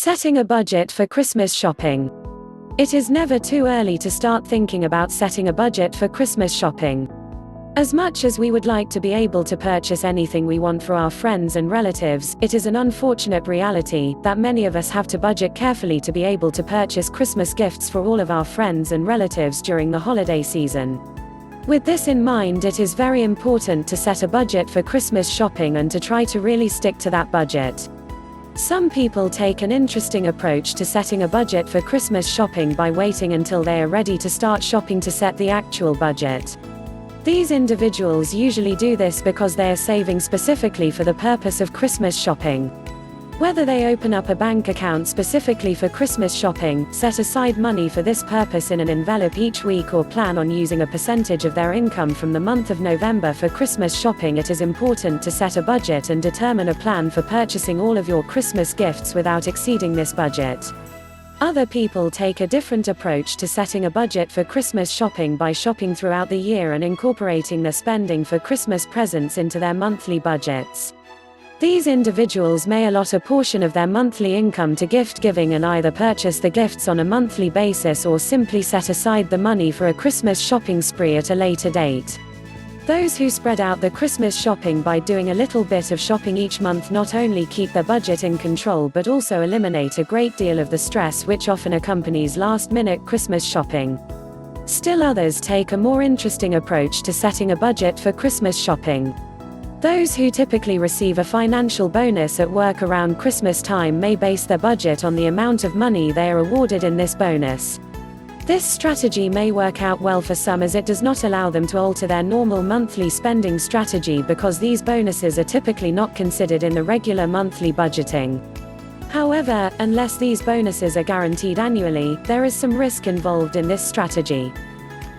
Setting a budget for Christmas shopping. It is never too early to start thinking about setting a budget for Christmas shopping. As much as we would like to be able to purchase anything we want for our friends and relatives, it is an unfortunate reality that many of us have to budget carefully to be able to purchase Christmas gifts for all of our friends and relatives during the holiday season. With this in mind, it is very important to set a budget for Christmas shopping and to try to really stick to that budget. Some people take an interesting approach to setting a budget for Christmas shopping by waiting until they are ready to start shopping to set the actual budget. These individuals usually do this because they are saving specifically for the purpose of Christmas shopping. Whether they open up a bank account specifically for Christmas shopping, set aside money for this purpose in an envelope each week, or plan on using a percentage of their income from the month of November for Christmas shopping, it is important to set a budget and determine a plan for purchasing all of your Christmas gifts without exceeding this budget. Other people take a different approach to setting a budget for Christmas shopping by shopping throughout the year and incorporating their spending for Christmas presents into their monthly budgets. These individuals may allot a portion of their monthly income to gift giving and either purchase the gifts on a monthly basis or simply set aside the money for a Christmas shopping spree at a later date. Those who spread out the Christmas shopping by doing a little bit of shopping each month not only keep their budget in control but also eliminate a great deal of the stress which often accompanies last-minute Christmas shopping. Still others take a more interesting approach to setting a budget for Christmas shopping. Those who typically receive a financial bonus at work around Christmas time may base their budget on the amount of money they are awarded in this bonus. This strategy may work out well for some, as it does not allow them to alter their normal monthly spending strategy because these bonuses are typically not considered in the regular monthly budgeting. However, unless these bonuses are guaranteed annually, there is some risk involved in this strategy.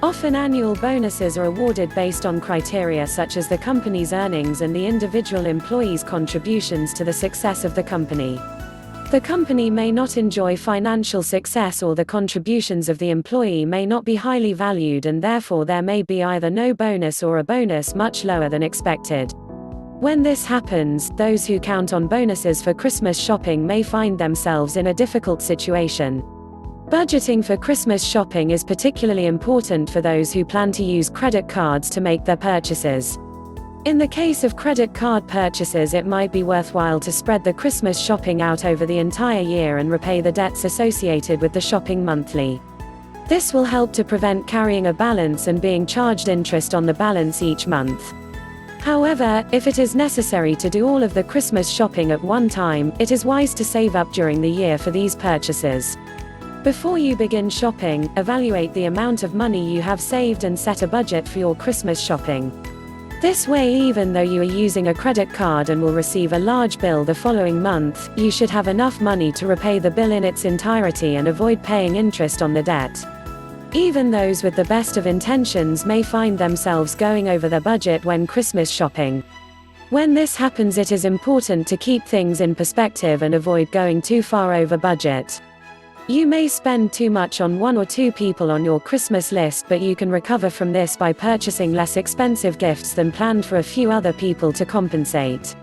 Often annual bonuses are awarded based on criteria such as the company's earnings and the individual employee's contributions to the success of the company. The company may not enjoy financial success, or the contributions of the employee may not be highly valued, and therefore there may be either no bonus or a bonus much lower than expected. When this happens, those who count on bonuses for Christmas shopping may find themselves in a difficult situation. Budgeting for Christmas shopping is particularly important for those who plan to use credit cards to make their purchases. In the case of credit card purchases, it might be worthwhile to spread the Christmas shopping out over the entire year and repay the debts associated with the shopping monthly. This will help to prevent carrying a balance and being charged interest on the balance each month. However, if it is necessary to do all of the Christmas shopping at one time, it is wise to save up during the year for these purchases. Before you begin shopping, evaluate the amount of money you have saved and set a budget for your Christmas shopping. This way, even though you are using a credit card and will receive a large bill the following month, you should have enough money to repay the bill in its entirety and avoid paying interest on the debt. Even those with the best of intentions may find themselves going over their budget when Christmas shopping. When this happens, it is important to keep things in perspective and avoid going too far over budget. You may spend too much on one or two people on your Christmas list, but you can recover from this by purchasing less expensive gifts than planned for a few other people to compensate.